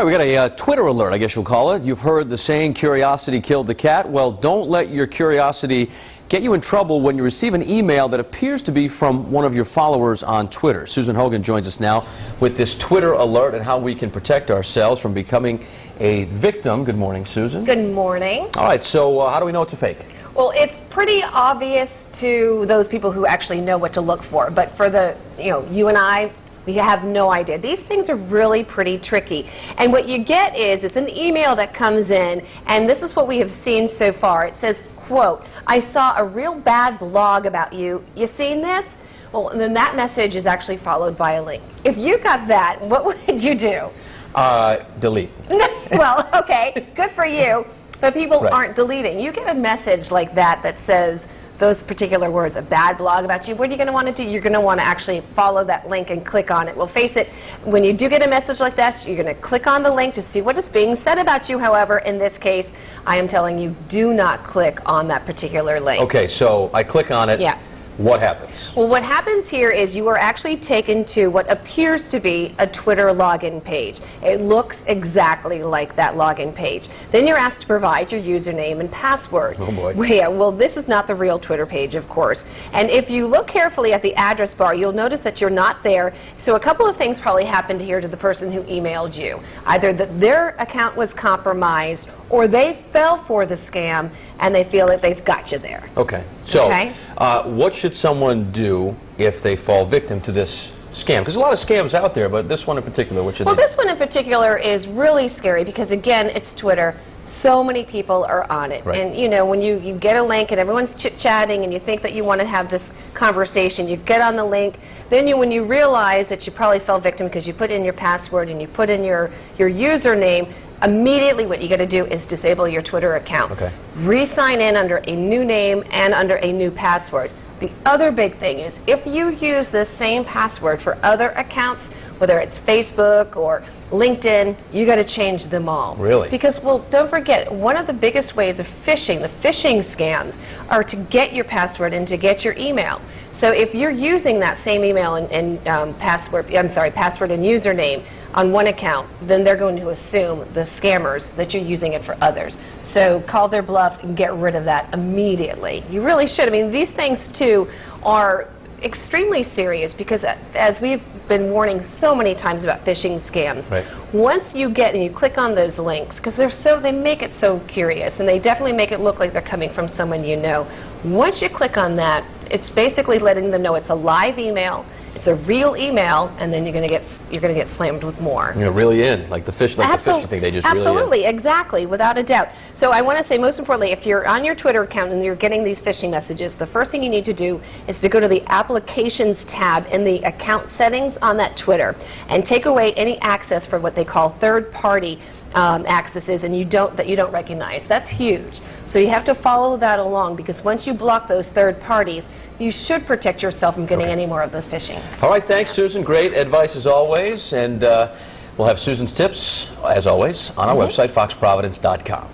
All right, we got a Twitter alert, I guess you'll call it. You've heard the saying, curiosity killed the cat. Well, don't let your curiosity get you in trouble when you receive an email that appears to be from one of your followers on Twitter. Susan Hogan joins us now with this Twitter alert and how we can protect ourselves from becoming a victim. Good morning, Susan. Good morning. All right, so how do we know it's a fake? Well, it's pretty obvious to those people who actually know what to look for, but for the, you and I, we have no idea. These things are really pretty tricky. And what you get is, it's an email that comes in, and this is what we have seen so far. It says, quote, "I saw a real bad blog about you. You seen this?" Well, and then that message is actually followed by a link. If you got that, what would you do? Delete. Well, okay, good for you. But people Right. aren't deleting. You get a message like that that says those particular words, a bad blog about you, what are you going to want to do? You're going to want to actually follow that link and click on it. Well, face it, when you do get a message like that, you're going to click on the link to see what is being said about you. However, in this case, I am telling you, do not click on that particular link. Okay, so I click on it. Yeah. What happens? Well, what happens here is you are actually taken to what appears to be a Twitter login page. It looks exactly like that login page. Then you're asked to provide your username and password. Oh boy. Well, yeah, well, this is not the real Twitter page, of course. And if you look carefully at the address bar, you'll notice that you're not there. So a couple of things probably happened here to the person who emailed you. Either that their account was compromised, or they fell for the scam and they feel that they've got you there. Okay, so Okay. What should someone do if they fall victim to this scam? Because a lot of scams out there, but this one in particular, what should Well, they do? this one in particular is really scary because, again, it's Twitter. So many people are on it. Right. And, when you get a link and everyone's chit-chatting and you think that you want to have this conversation, you get on the link. Then when you realize that you probably fell victim because you put in your password and you put in your username, immediately what you got to do is disable your Twitter account. Okay. Re-sign in under a new name and under a new password. The other big thing is if you use the same password for other accounts, whether it's Facebook or LinkedIn, you got to change them all. Really? Because, well, don't forget, one of the biggest ways of phishing, the phishing scams, are to get your password and to get your email. So if you're using that same email and password and username on one account, then they're going to assume, the scammers, that you're using it for others. So call their bluff and get rid of that immediately. You really should. I mean, these things, too, are extremely serious because, as we've been warning so many times about phishing scams, right. Once you get and you click on those links, because they make it so curious and they definitely make it look like they're coming from someone you know. Once you click on that, it's basically letting them know it's a live email, it's a real email, and then you're going to get slammed with more. You're really in, like the fish, the fish thing. They just absolutely, really in. exactly, without a doubt. So I want to say, most importantly, if you're on your Twitter account and you're getting these phishing messages, the first thing you need to do is to go to the Applications tab in the account settings on that Twitter and take away any access for what they call third-party accesses that you don't recognize. That's huge. So you have to follow that along, because once you block those third parties, you should protect yourself from getting any more of this phishing. All right, thanks, Susan. Great advice as always. And we'll have Susan's tips, as always, on our website, foxprovidence.com.